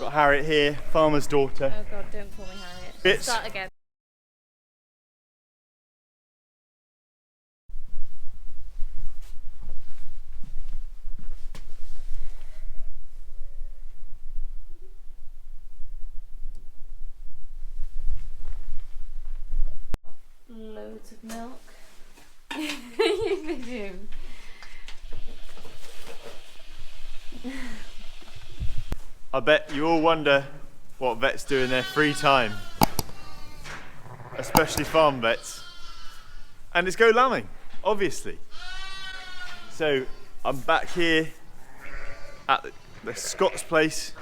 Got Harriet here, farmer's daughter. Oh God, don't call me Harriet. Bits. Start again. Loads of milk. You do. I bet you all wonder what vets do in their free time, especially farm vets, and it's go lambing, obviously. So I'm back here at the Scott's place.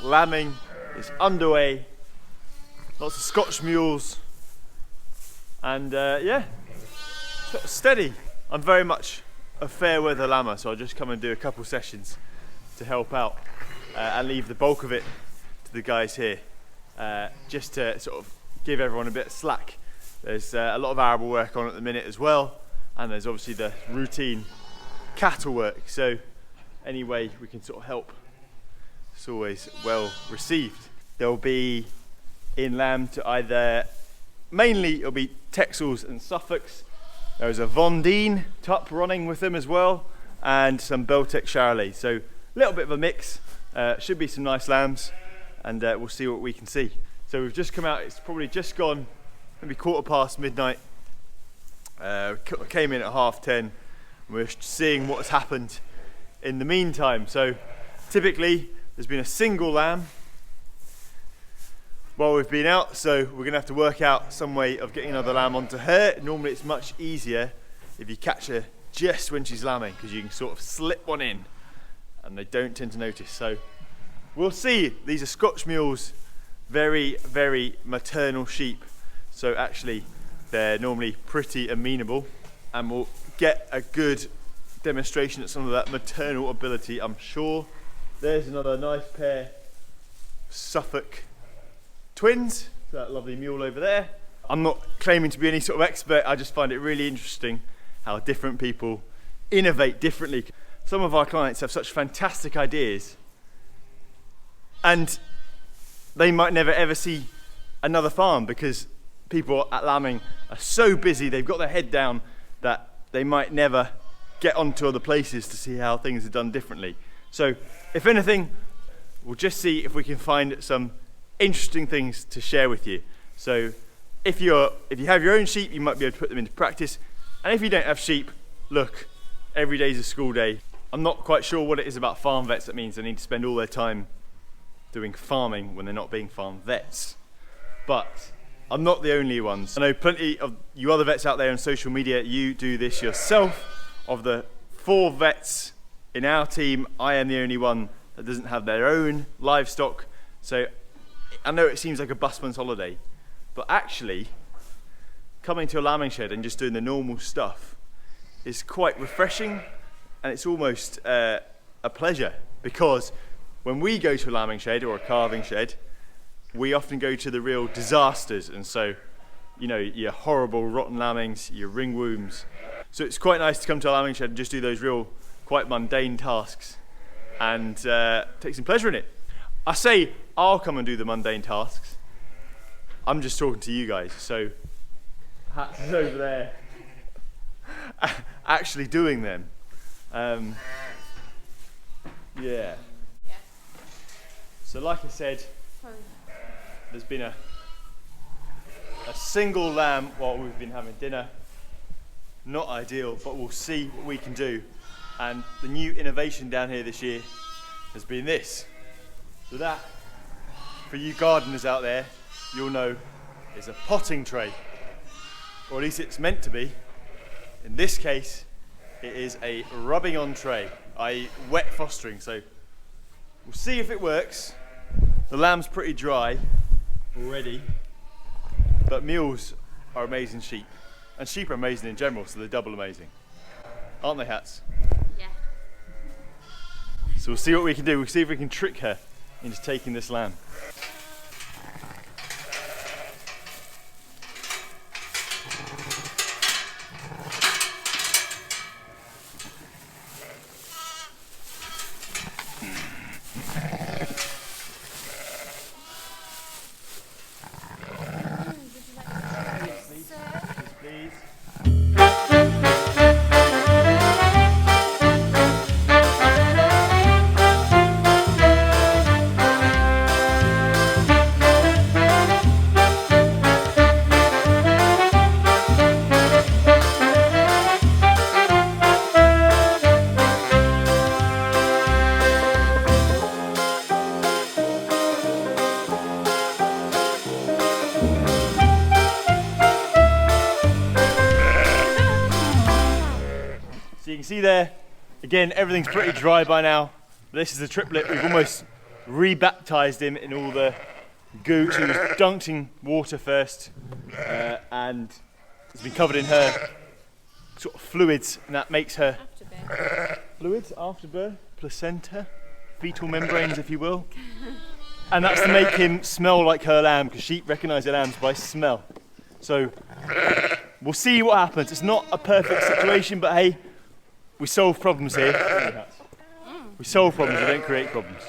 Lambing is underway, lots of Scotch mules, and yeah, sort of steady. I'm very much a fair weather lammer, so I'll just come and do a couple sessions to help out and leave the bulk of it to the guys here, just to sort of give everyone a bit of slack. There's a lot of arable work on at the minute as well, and there's obviously the routine cattle work, so any way we can sort of help, it's always well received. There'll be in lamb to either, mainly it'll be Texels and Suffolks. There's a Vendine tup running with them as well, and some Beltec Charolais. So a little bit of a mix. Should be some nice lambs, and we'll see what we can see. So we've just come out, it's probably just gone maybe midnight. Came in at 10:30. We're seeing what's happened in the meantime. So typically there's been a single lamb while we've been out, so we're going to have to work out some way of getting another lamb onto her. Normally it's much easier if you catch her just when she's lambing, because you can sort of slip one in and they don't tend to notice. So we'll see. These are Scotch mules, very, very maternal sheep. So actually they're normally pretty amenable, and we'll get a good demonstration of some of that maternal ability, I'm sure. There's another nice pair, Suffolk twins, that lovely mule over there. I'm not claiming to be any sort of expert, I just find it really interesting how different people innovate differently. Some of our clients have such fantastic ideas, and they might never ever see another farm because people at lambing are so busy, they've got their head down, that they might never get onto other places to see how things are done differently. So if anything, we'll just see if we can find some interesting things to share with you. So if you have your own sheep, you might be able to put them into practice, and if you don't have sheep, look, every day's a school day. I'm not quite sure what it is about farm vets that means they need to spend all their time doing farming when they're not being farm vets, but I'm not the only ones. I know plenty of you other vets out there on social media, you do this yourself. Of the 4 vets in our team, I am the only one that doesn't have their own livestock. So I know it seems like a busman's holiday, but actually coming to a lambing shed and just doing the normal stuff is quite refreshing, and it's almost a pleasure, because when we go to a lambing shed or a calving shed, we often go to the real disasters, and so, you know, your horrible rotten lambings, your ringworms. So it's quite nice to come to a lambing shed and just do those real quite mundane tasks and take some pleasure in it. I say I'll come and do the mundane tasks. I'm just talking to you guys, so Hats is over there actually doing them. Yeah. So like I said, there's been a single lamb while we've been having dinner. Not ideal, but we'll see what we can do. And the new innovation down here this year has been this. So that, for you gardeners out there, you'll know is a potting tray. Or at least it's meant to be. In this case, it is a rubbing on tray, i.e. wet fostering. So we'll see if it works. The lamb's pretty dry already, but mules are amazing sheep. And sheep are amazing in general, so they're double amazing. Aren't they, Hats? Yeah. So we'll see what we can do. We'll see if we can trick her into taking this lamb. see there, again, everything's pretty dry by now. This is a triplet. We've almost re-baptized him in all the goo. She was dunked in water first, and it's been covered in her sort of fluids, and that makes her fluids, afterbirth, placenta, fetal membranes, if you will. And that's to make him smell like her lamb, because sheep recognise their lambs by smell. So we'll see what happens. It's not a perfect situation, but hey, we solve problems here. We solve problems, we don't create problems.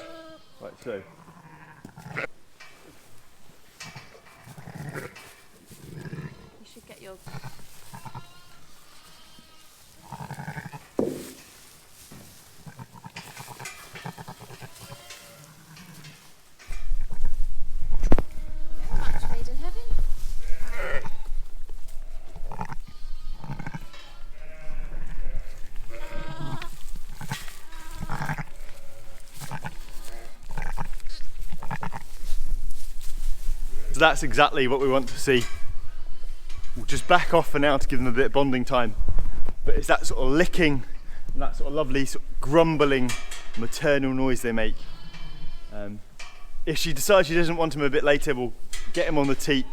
Right, so. You should get your... So that's exactly what we want to see. We'll just back off for now to give them a bit of bonding time. But it's that sort of licking and that sort of lovely sort of grumbling maternal noise they make. If she decides she doesn't want him a bit later, we'll get him on the teat.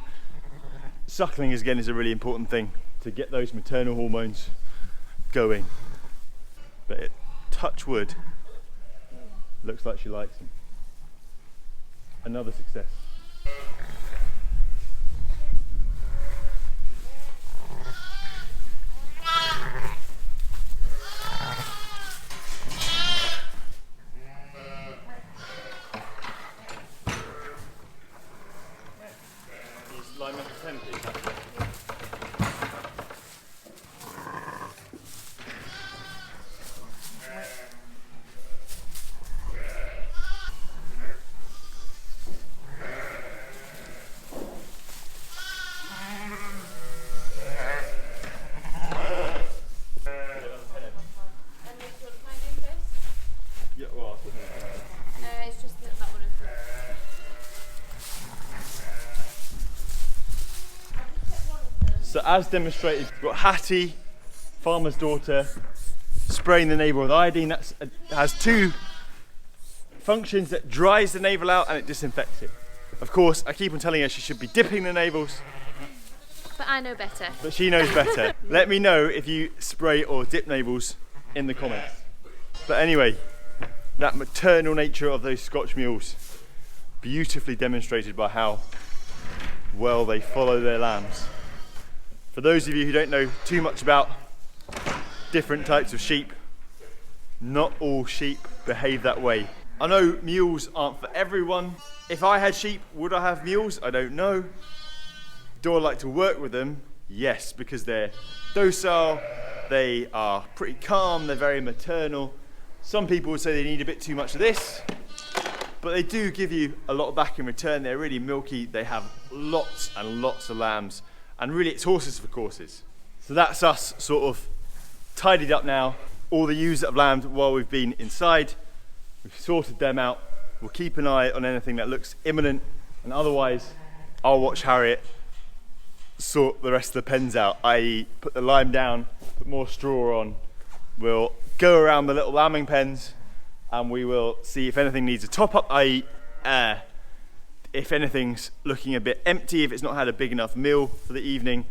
Suckling again is a really important thing to get those maternal hormones going. But touch wood, looks like she likes him. Another success. So as demonstrated, we've got Hattie, farmer's daughter, spraying the navel with iodine. That has two functions: that dries the navel out and it disinfects it. Of course, I keep on telling her she should be dipping the navels. But I know better. But she knows better. Let me know if you spray or dip navels in the comments. But anyway, that maternal nature of those Scotch mules, beautifully demonstrated by how well they follow their lambs. For those of you who don't know too much about different types of sheep, not all sheep behave that way. I know mules aren't for everyone. If I had sheep, would I have mules? I don't know. Do I like to work with them? Yes, because they're docile, they are pretty calm, they're very maternal. Some people would say they need a bit too much of this, but they do give you a lot back in return. They're really milky, they have lots and lots of lambs. And really it's horses for courses. So that's us sort of tidied up now. All the ewes that have lambed while we've been inside, we've sorted them out. We'll keep an eye on anything that looks imminent, and otherwise I'll watch Harriet sort the rest of the pens out, i.e. put the lime down, put more straw on. We'll go around the little lambing pens and we will see if anything needs a top up, i.e. air. If anything's looking a bit empty, if it's not had a big enough meal for the evening,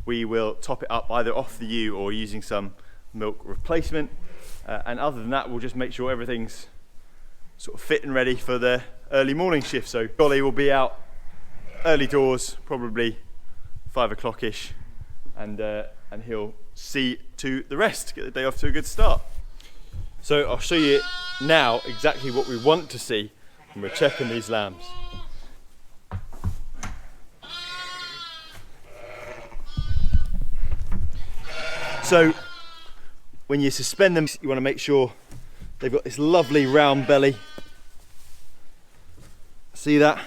we will top it up either off the ewe or using some milk replacement. And other than that, we'll just make sure everything's sort of fit and ready for the early morning shift. So Golly will be out early doors, probably 5 o'clock-ish, and he'll see to the rest, get the day off to a good start. So I'll show you now exactly what we want to see when we're checking these lambs. So when you suspend them, you want to make sure they've got this lovely round belly. See that?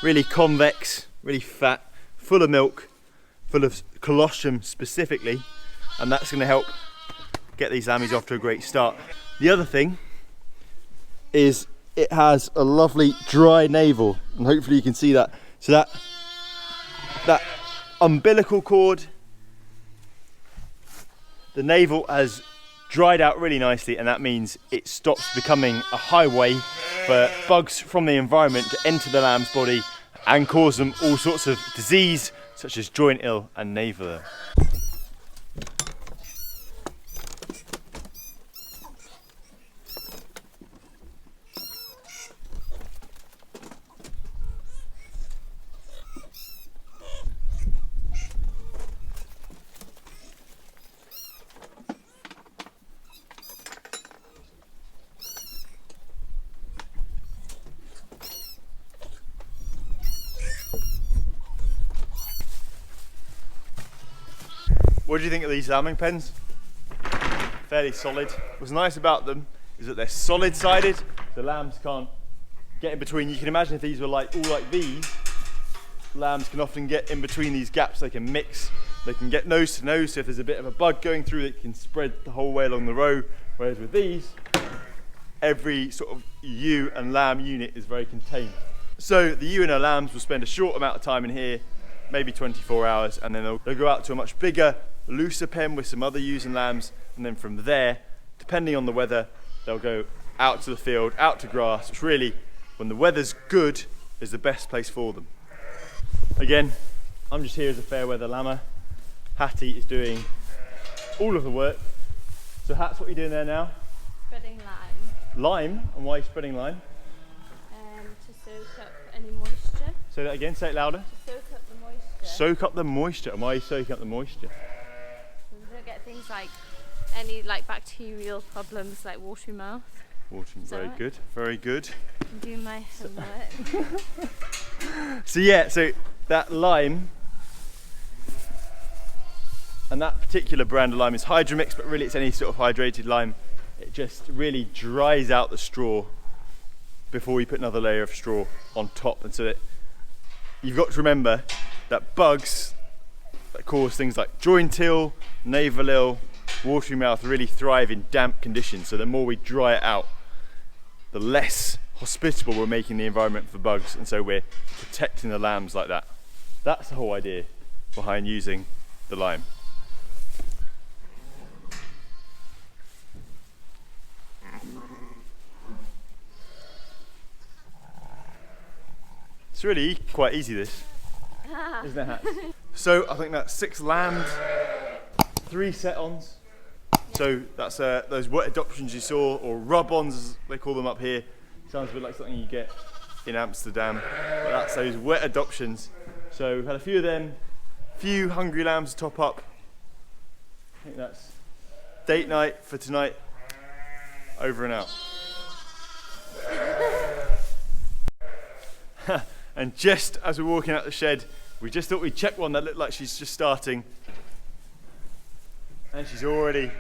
Really convex, really fat, full of milk, full of colostrum specifically, and that's going to help get these lammies off to a great start. The other thing is it has a lovely dry navel, and hopefully you can see that. So that umbilical cord, the navel has dried out really nicely, and that means it stops becoming a highway for bugs from the environment to enter the lamb's body and cause them all sorts of disease such as joint ill and navel ill. What do you think of these lambing pens? Fairly solid. What's nice about them is that they're solid sided. The lambs can't get in between. You can imagine if these were like all like these, lambs can often get in between these gaps. They can mix, they can get nose to nose. So if there's a bit of a bug going through, it can spread the whole way along the row. Whereas with these, every sort of ewe and lamb unit is very contained. So the ewe and her lambs will spend a short amount of time in here, maybe 24 hours, and then they'll go out to a much bigger, looser pen with some other ewes and lambs, and then from there, depending on the weather, they'll go out to the field, out to grass, which really, when the weather's good, is the best place for them. Again, I'm just here as a fair weather lammer. Hattie is doing all of the work. So Hats, what are you doing there now? Spreading lime. Lime? And why are you spreading lime? To soak up any moisture. Say that again, say it louder. To soak up the moisture. Soak up the moisture. And why are you soaking up the moisture? So we don't get things like any like bacterial problems like watery mouth. Watering, very right? good, very good. I'm doing my homework. So yeah, so that lime, and that particular brand of lime is Hydromix, but really it's any sort of hydrated lime. It just really dries out the straw before we put another layer of straw on top. And so that you've got to remember that bugs that cause things like joint ill, navel ill, watery mouth really thrive in damp conditions. So the more we dry it out, the less hospitable we're making the environment for bugs, and so we're protecting the lambs like that. That's the whole idea behind using the lime. It's really quite easy, this, isn't it, Hats? So I think that's 6 lambs, 3 set-ons. So that's those wet adoptions you saw, or rub-ons as they call them up here. Sounds a bit like something you get in Amsterdam, but that's those wet adoptions. So we've had a few of them, few hungry lambs to top up. I think that's date night for tonight. Over and out. And just as we're walking out the shed, we just thought we'd check one that looked like she's just starting. And she's already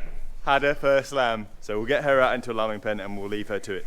had her first lamb. So we'll get her out into a lambing pen and we'll leave her to it.